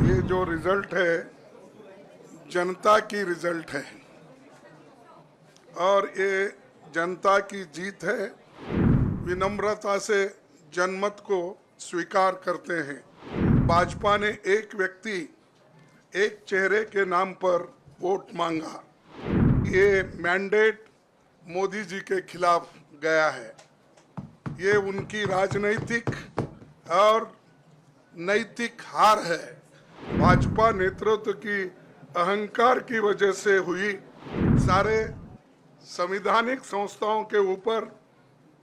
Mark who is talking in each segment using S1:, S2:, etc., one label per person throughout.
S1: ये जो रिजल्ट है जनता की रिजल्ट है और ये जनता की जीत है। विनम्रता से जनमत को स्वीकार करते हैं। भाजपा ने एक व्यक्ति एक चेहरे के नाम पर वोट मांगा। ये मैंडेट मोदी जी के खिलाफ गया है। ये उनकी राजनीतिक और नैतिक हार है। भाजपा नेतृत्व की अहंकार की वजह से हुई सारे संवैधानिक संस्थाओं के ऊपर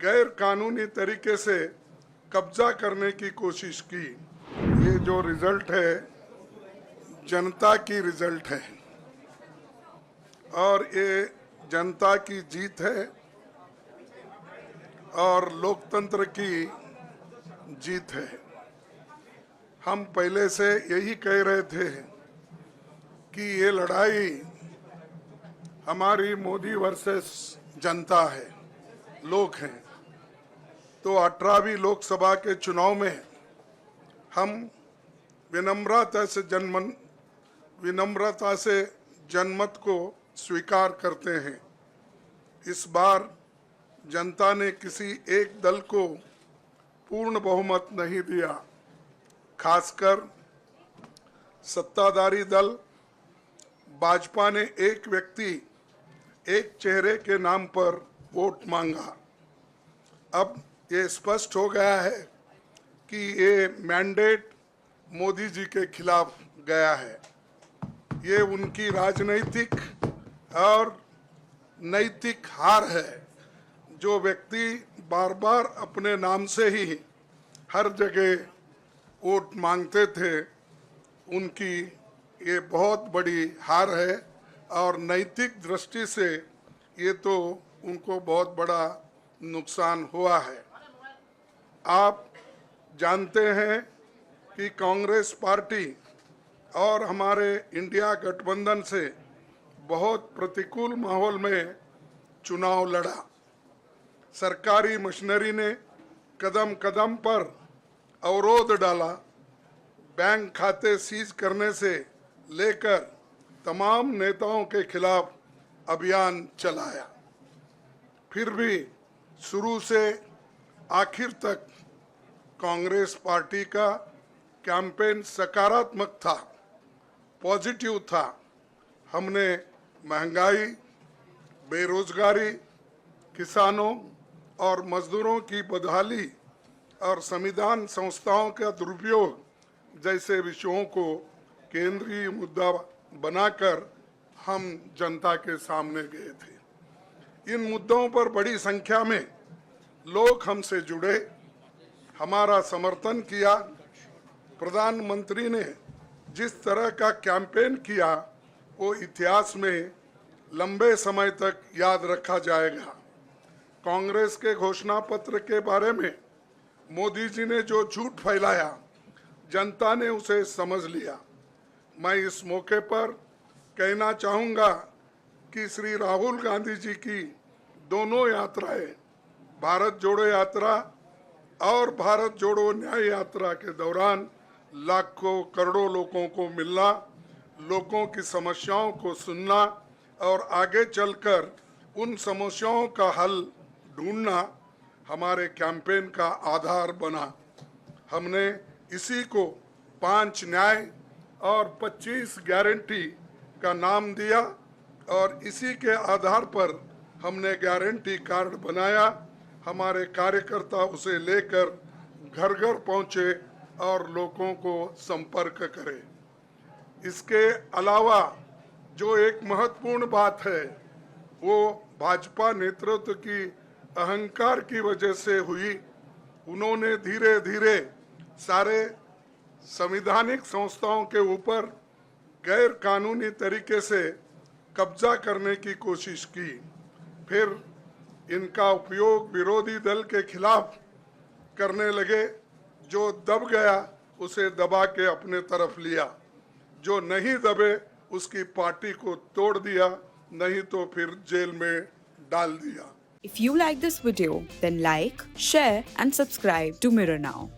S1: गैर कानूनी तरीके से कब्जा करने की कोशिश की। ये जो रिजल्ट है जनता की रिजल्ट है और ये जनता की जीत है और लोकतंत्र की जीत है। हम पहले से यही कह रहे थे कि ये लड़ाई हमारी मोदी वर्सेस जनता है, लोग हैं। तो 18वीं लोकसभा के चुनाव में हम विनम्रता से जनमत को स्वीकार करते हैं। इस बार जनता ने किसी एक दल को पूर्ण बहुमत नहीं दिया। खासकर सत्ताधारी दल भाजपा ने एक व्यक्ति एक चेहरे के नाम पर वोट मांगा। अब ये स्पष्ट हो गया है कि ये मैंडेट मोदी जी के खिलाफ गया है। ये उनकी राजनीतिक और नैतिक हार है। जो व्यक्ति बार बार अपने नाम से ही हर जगह वोट मांगते थे, उनकी ये बहुत बड़ी हार है और नैतिक दृष्टि से ये तो उनको बहुत बड़ा नुकसान हुआ है। आप जानते हैं कि कांग्रेस पार्टी और हमारे इंडिया गठबंधन से बहुत प्रतिकूल माहौल में चुनाव लड़ा। सरकारी मशीनरी ने कदम कदम पर अवरोध डाला। बैंक खाते सीज करने से लेकर तमाम नेताओं के खिलाफ अभियान चलाया। फिर भी शुरू से आखिर तक कांग्रेस पार्टी का कैंपेन सकारात्मक था, पॉजिटिव था। हमने महंगाई, बेरोजगारी, किसानों और मजदूरों की बदहाली और संविधान संस्थाओं का दुरुपयोग जैसे विषयों को केंद्रीय मुद्दा बनाकर हम जनता के सामने गए थे। इन मुद्दों पर बड़ी संख्या में लोग हमसे जुड़े, हमारा समर्थन किया। प्रधानमंत्री ने जिस तरह का कैंपेन किया वो इतिहास में लंबे समय तक याद रखा जाएगा। कांग्रेस के घोषणा पत्र के बारे में मोदी जी ने जो झूठ फैलाया, जनता ने उसे समझ लिया। मैं इस मौके पर कहना चाहूँगा कि श्री राहुल गांधी जी की दोनों यात्राएं, भारत जोड़ो यात्रा और भारत जोड़ो न्याय यात्रा के दौरान लाखों करोड़ों लोगों को मिलना, लोगों की समस्याओं को सुनना और आगे चलकर उन समस्याओं का हल ढूंढना हमारे कैंपेन का आधार बना। हमने इसी को 5 न्याय और 25 गारंटी का नाम दिया और इसी के आधार पर हमने गारंटी कार्ड बनाया। हमारे कार्यकर्ता उसे लेकर घर घर पहुंचे और लोगों को संपर्क करें। इसके अलावा जो एक महत्वपूर्ण बात है वो भाजपा नेतृत्व की अहंकार की वजह से हुई। उन्होंने धीरे धीरे सारे संवैधानिक संस्थाओं के ऊपर गैर कानूनी तरीके से कब्जा करने की कोशिश की। फिर इनका उपयोग विरोधी दल के खिलाफ करने लगे। जो दब गया उसे दबा के अपने तरफ लिया, जो नहीं दबे उसकी पार्टी को तोड़ दिया, नहीं तो फिर जेल में डाल दिया।
S2: If you like this video, then like, share and subscribe to Mirror Now.